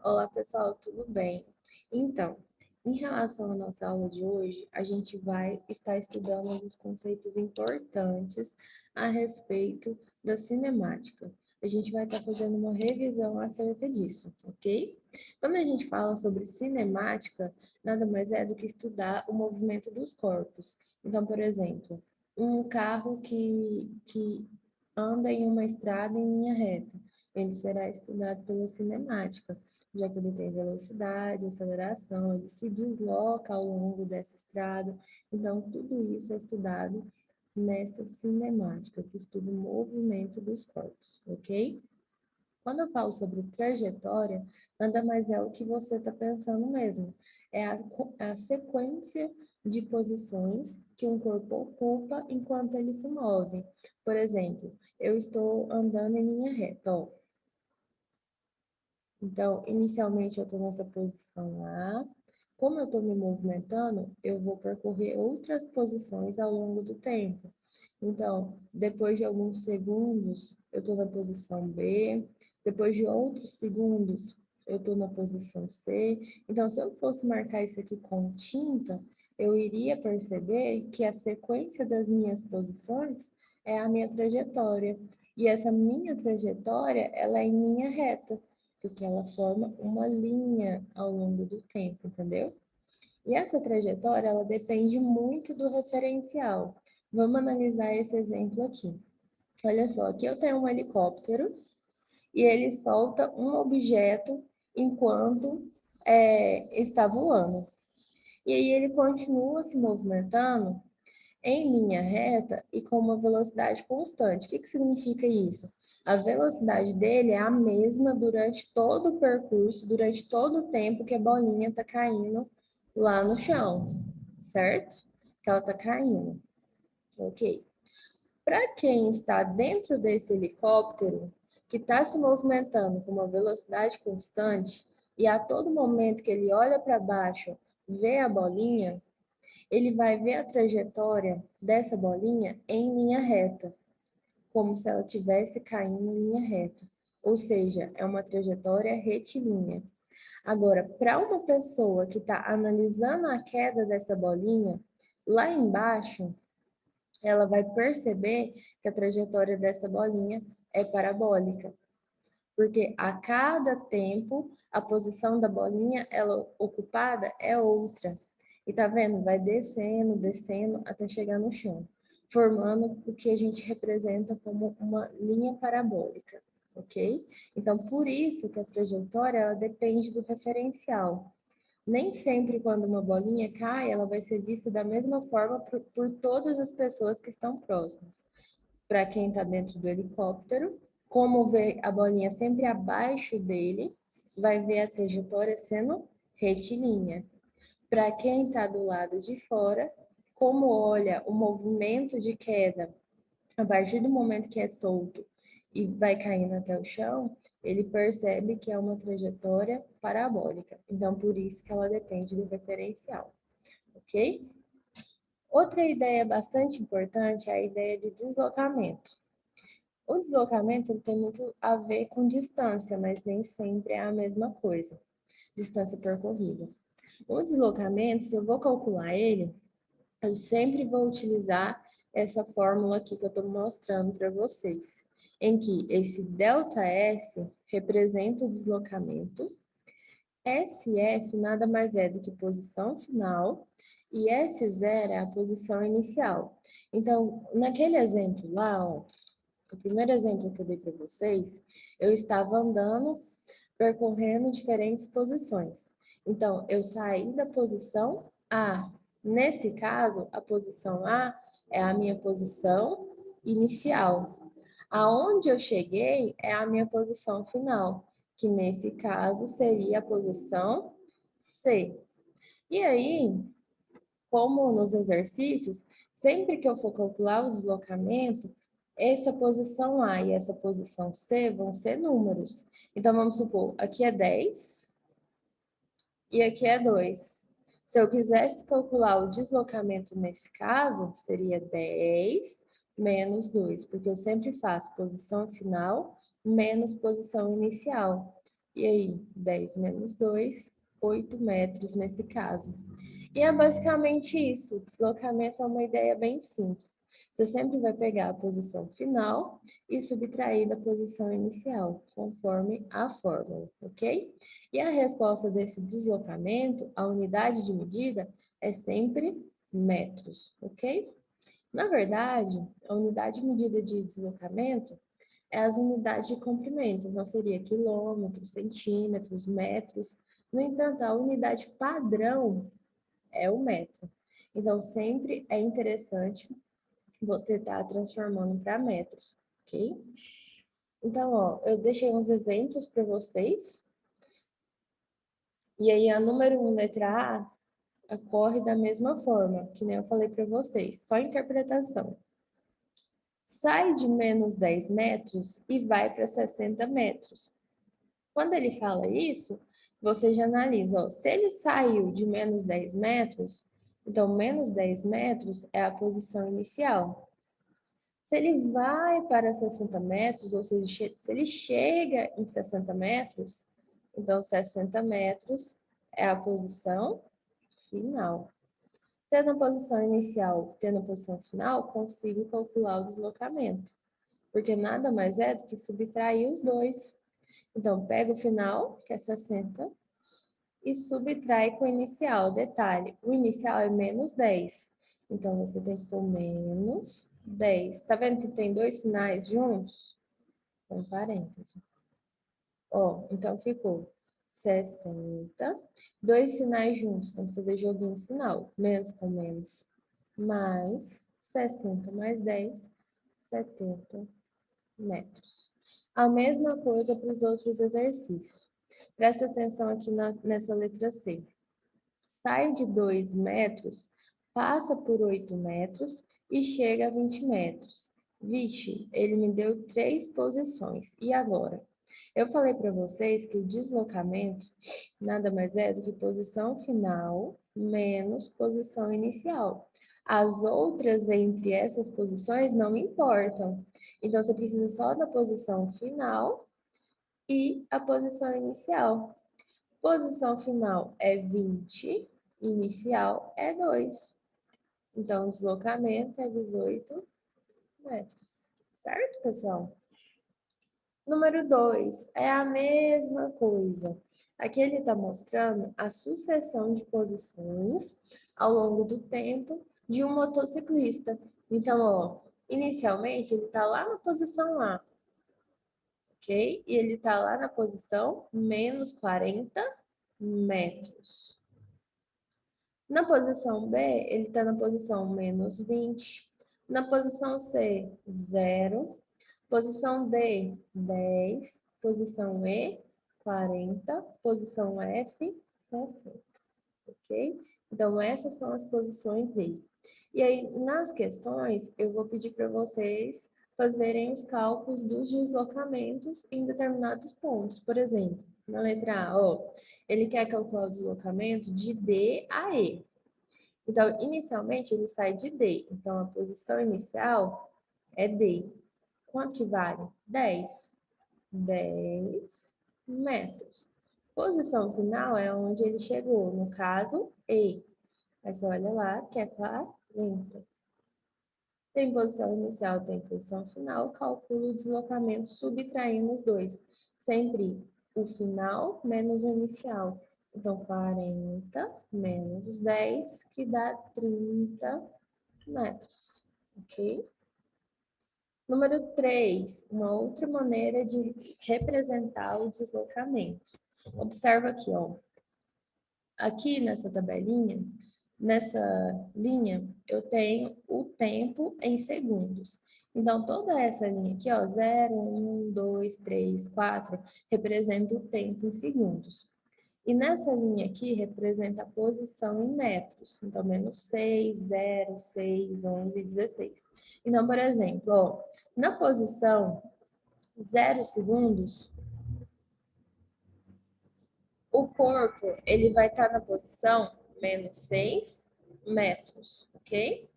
Olá, pessoal, tudo bem? Então, em relação à nossa aula de hoje, a gente vai estar estudando alguns conceitos importantes a respeito da cinemática. A gente vai estar fazendo uma revisão acerca disso, ok? Quando a gente fala sobre cinemática, nada mais é do que estudar o movimento dos corpos. Então, por exemplo, um carro que anda em uma estrada em linha reta, ele será estudado pela cinemática, já que ele tem velocidade, aceleração, ele se desloca ao longo dessa estrada. Então, tudo isso é estudado nessa cinemática, que estuda o movimento dos corpos, ok? Quando eu falo sobre trajetória, nada mais é o que você está pensando mesmo. É a sequência de posições que um corpo ocupa enquanto ele se move. Por exemplo, eu estou andando em linha reta, ó. Então, inicialmente eu estou nessa posição A. Como eu estou me movimentando, eu vou percorrer outras posições ao longo do tempo. Então, depois de alguns segundos, eu estou na posição B. Depois de outros segundos, eu estou na posição C. Então, se eu fosse marcar isso aqui com tinta, eu iria perceber que a sequência das minhas posições é a minha trajetória. E essa minha trajetória, ela é em linha reta porque ela forma uma linha ao longo do tempo, entendeu? E essa trajetória, ela depende muito do referencial. Vamos analisar esse exemplo aqui. Olha só, aqui eu tenho um helicóptero e ele solta um objeto enquanto está voando. E aí ele continua se movimentando em linha reta e com uma velocidade constante. O que significa isso? A velocidade dele é a mesma durante todo o percurso, durante todo o tempo que a bolinha está caindo lá no chão, certo? Que ela está caindo, ok? Para quem está dentro desse helicóptero, que está se movimentando com uma velocidade constante, e a todo momento que ele olha para baixo, vê a bolinha, ele vai ver a trajetória dessa bolinha em linha reta, como se ela estivesse caindo em linha reta. Ou seja, é uma trajetória retilínea. Agora, para uma pessoa que está analisando a queda dessa bolinha, lá embaixo, ela vai perceber que a trajetória dessa bolinha é parabólica, porque a cada tempo a posição da bolinha ela ocupada é outra. E tá vendo? Vai descendo, descendo até chegar no chão, formando o que a gente representa como uma linha parabólica, ok? Então, por isso que a trajetória ela depende do referencial. Nem sempre quando uma bolinha cai, ela vai ser vista da mesma forma por todas as pessoas que estão próximas. Para quem está dentro do helicóptero, como vê a bolinha sempre abaixo dele, vai ver a trajetória sendo retilínea. Para quem está do lado de fora, como olha o movimento de queda a partir do momento que é solto e vai caindo até o chão, ele percebe que é uma trajetória parabólica. Então, por isso que ela depende do referencial, ok? Outra ideia bastante importante é a ideia de deslocamento. O deslocamento ele tem muito a ver com distância, mas nem sempre é a mesma coisa. Distância percorrida. O deslocamento, se eu vou calcular ele, eu sempre vou utilizar essa fórmula aqui que eu estou mostrando para vocês, em que esse ΔS representa o deslocamento, SF nada mais é do que posição final e S0 é a posição inicial. Então, naquele exemplo lá, ó, o primeiro exemplo que eu dei para vocês, eu estava andando, percorrendo diferentes posições. Então, eu saí da posição A. Nesse caso, a posição A é a minha posição inicial. Aonde eu cheguei é a minha posição final, que nesse caso seria a posição C. E aí, como nos exercícios, sempre que eu for calcular o deslocamento, essa posição A e essa posição C vão ser números. Então, vamos supor, aqui é 10 e aqui é 2. Se eu quisesse calcular o deslocamento nesse caso, seria 10 menos 2, porque eu sempre faço posição final menos posição inicial. E aí, 10 menos 2, 8 metros nesse caso. E é basicamente isso. O deslocamento é uma ideia bem simples. Você sempre vai pegar a posição final e subtrair da posição inicial, conforme a fórmula, ok? E a resposta desse deslocamento, a unidade de medida, é sempre metros, ok? Na verdade, a unidade de medida de deslocamento é as unidades de comprimento, então seria quilômetros, centímetros, metros. No entanto, a unidade padrão é o metro. Então, sempre é interessante você estar transformando para metros, ok? Então, ó, eu deixei uns exemplos para vocês. E aí, a número 1, letra A, ocorre da mesma forma, que nem eu falei para vocês, só interpretação. Sai de menos 10 metros e vai para 60 metros. Quando ele fala isso, você já analisa, ó, se ele saiu de menos 10 metros, então menos 10 metros é a posição inicial. Se ele vai para 60 metros, ou seja, se ele chega em 60 metros, então 60 metros é a posição final. Tendo a posição inicial, tendo a posição final, consigo calcular o deslocamento, porque nada mais é do que subtrair os dois. Então, pega o final, que é 60, e subtrai com o inicial. Detalhe, o inicial é menos 10. Então, você tem que pôr menos 10. Tá vendo que tem dois sinais juntos? Com parêntese. Ó, então ficou 60. Dois sinais juntos, tem que fazer joguinho de sinal. Menos com menos, mais 60 mais 10, 70 metros. A mesma coisa para os outros exercícios. Presta atenção aqui nessa letra C. Sai de 2 metros, passa por 8 metros e chega a 20 metros. Vixe, ele me deu 3 posições. E agora? Eu falei para vocês que o deslocamento nada mais é do que posição final menos posição inicial. As outras entre essas posições não importam. Então, você precisa só da posição final e a posição inicial. Posição final é 20, inicial é 2. Então, o deslocamento é 18 metros. Certo, pessoal? Número 2 é a mesma coisa. Aqui ele está mostrando a sucessão de posições ao longo do tempo de um motociclista. Então, ó, inicialmente ele está lá na posição A, ok? E ele está lá na posição menos 40 metros. Na posição B, ele está na posição menos 20. Na posição C, 0. Posição D, 10. Posição E, 40. Posição F, 60. Ok? Então, essas são as posições dele. E aí, nas questões, eu vou pedir para vocês fazerem os cálculos dos deslocamentos em determinados pontos. Por exemplo, na letra A, ó, ele quer calcular o deslocamento de D a E. Então, inicialmente, ele sai de D. Então, a posição inicial é D. Quanto que vale? 10. 10 metros. Posição final é onde ele chegou, no caso, E. Aí você olha lá, que é 40. Tem posição inicial, tem posição final, calcula o deslocamento subtraindo os dois. Sempre o final menos o inicial. Então, 40 menos 10, que dá 30 metros, ok? Número 3, uma outra maneira de representar o deslocamento. Observa aqui, ó. Aqui nessa tabelinha, nessa linha, eu tenho o tempo em segundos. Então, toda essa linha aqui, ó, 0, 1, 2, 3, 4, representa o tempo em segundos. E nessa linha aqui, representa a posição em metros. Então, menos 6, 0, 6, 11, 16. Então, por exemplo, ó, na posição 0 segundos, o corpo ele vai estar na posição menos 6 metros, ok?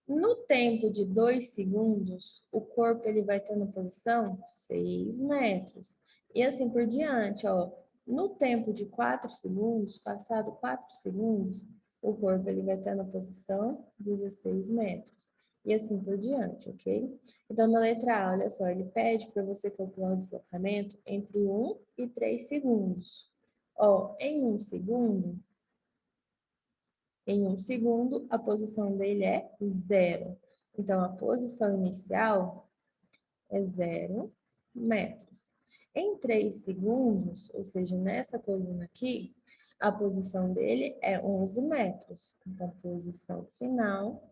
No tempo de 2 segundos, o corpo ele vai estar na posição 6 metros. E assim por diante, ó. No tempo de 4 segundos, passado 4 segundos, o corpo ele vai estar na posição 16 metros. E assim por diante, ok? Então, na letra A, olha só, ele pede para você calcular o deslocamento entre 1 e 3 segundos. Ó, em um segundo, a posição dele é 0. Então, a posição inicial é 0 metros. Em 3 segundos, ou seja, nessa coluna aqui, a posição dele é 11 metros. Então, posição final,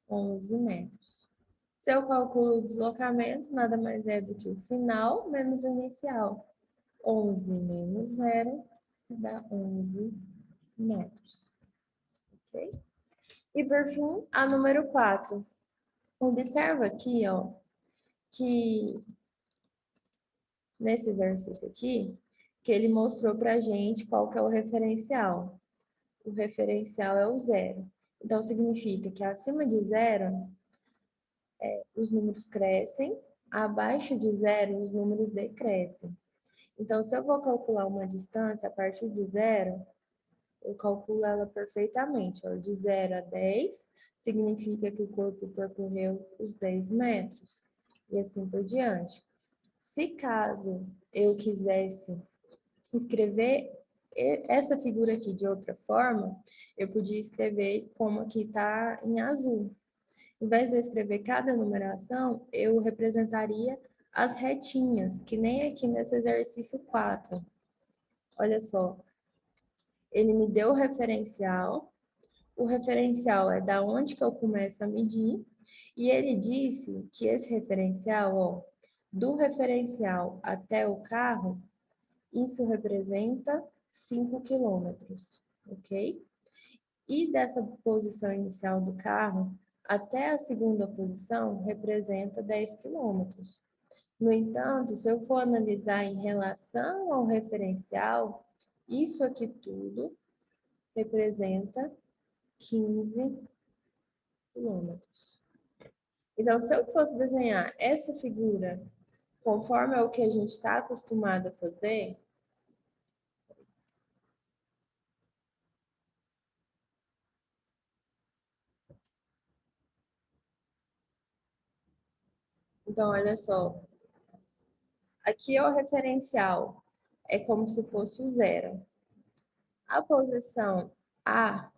11 metros. Se eu calculo o deslocamento, nada mais é do que o final menos o inicial. 11 menos 0 dá 11 metros. Ok? E por fim, a número 4. Observa aqui, ó, que nesse exercício aqui, que ele mostrou para a gente qual que é o referencial. O referencial é o 0. Então, significa que acima de 0, os números crescem, abaixo de 0, os números decrescem. Então, se eu vou calcular uma distância a partir de 0, eu calculo ela perfeitamente. Ó, de 0 a 10, significa que o corpo percorreu os 10 metros. E assim por diante. Se caso eu quisesse escrever essa figura aqui de outra forma, eu podia escrever como aqui está em azul. Em vez de eu escrever cada numeração, eu representaria as retinhas, que nem aqui nesse exercício 4. Olha só, ele me deu o referencial é da onde que eu começo a medir, e ele disse que esse referencial, ó, do referencial até o carro, isso representa 5 quilômetros, ok? E dessa posição inicial do carro até a segunda posição representa 10 quilômetros. No entanto, se eu for analisar em relação ao referencial, isso aqui tudo representa 15 quilômetros. Então, se eu fosse desenhar essa figura conforme é o que a gente está acostumado a fazer, então olha só, aqui é o referencial, é como se fosse o 0. A posição A,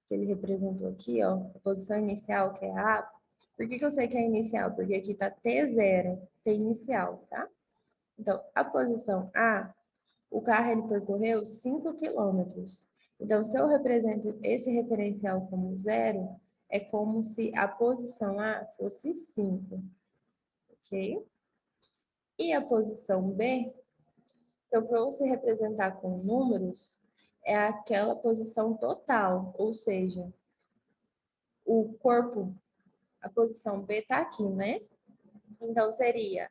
que ele representou aqui, ó, a posição inicial, que é A, por que eu sei que é inicial? Porque aqui tá T0, T inicial, tá? Então, a posição A, o carro ele percorreu 5 quilômetros. Então, se eu represento esse referencial como 0, é como se a posição A fosse 5, ok? E a posição B, se eu fosse representar com números, é aquela posição total, ou seja, o corpo, a posição B está aqui, né? Então, seria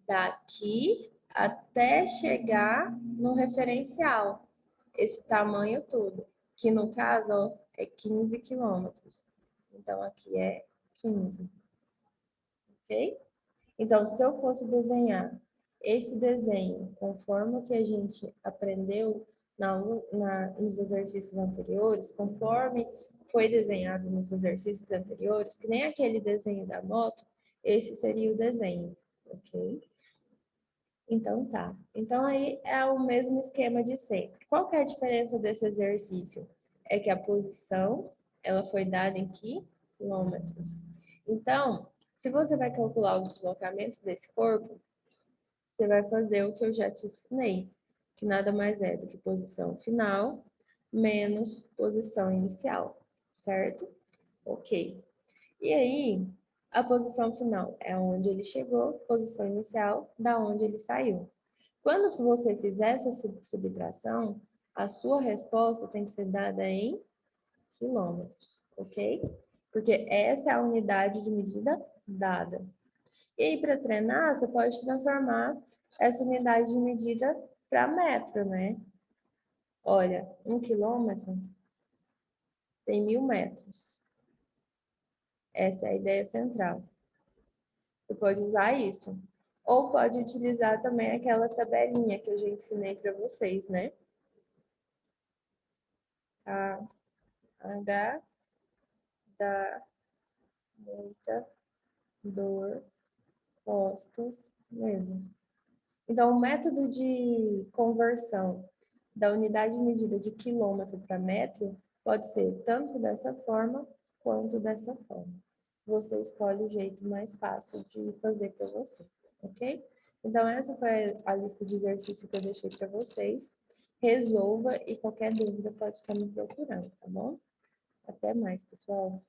daqui até chegar no referencial, esse tamanho todo, que no caso ó, é 15 quilômetros. Então, aqui é 15, ok? Então, se eu fosse desenhar esse desenho conforme o que a gente aprendeu nos exercícios anteriores, conforme foi desenhado nos exercícios anteriores, que nem aquele desenho da moto, esse seria o desenho, ok? Então tá. Então aí é o mesmo esquema de sempre. Qual que é a diferença desse exercício? É que a posição, ela foi dada em quilômetros. Então, se você vai calcular o deslocamento desse corpo, você vai fazer o que eu já te ensinei, que nada mais é do que posição final menos posição inicial, certo? Ok. E aí, a posição final é onde ele chegou, posição inicial, da onde ele saiu. Quando você fizer essa subtração, a sua resposta tem que ser dada em quilômetros, ok? Porque essa é a unidade de medida dada. E aí, para treinar, você pode transformar essa unidade de medida para metro, né? Olha, 1 quilômetro tem 1000 metros. Essa é a ideia central. Você pode usar isso. Ou pode utilizar também aquela tabelinha que eu já ensinei para vocês, né? A H dá muita dor, costas mesmo. Então, o método de conversão da unidade de medida de quilômetro para metro pode ser tanto dessa forma quanto dessa forma. Você escolhe o jeito mais fácil de fazer para você, ok? Então, essa foi a lista de exercícios que eu deixei para vocês. Resolva e qualquer dúvida pode estar me procurando, tá bom? Até mais, pessoal.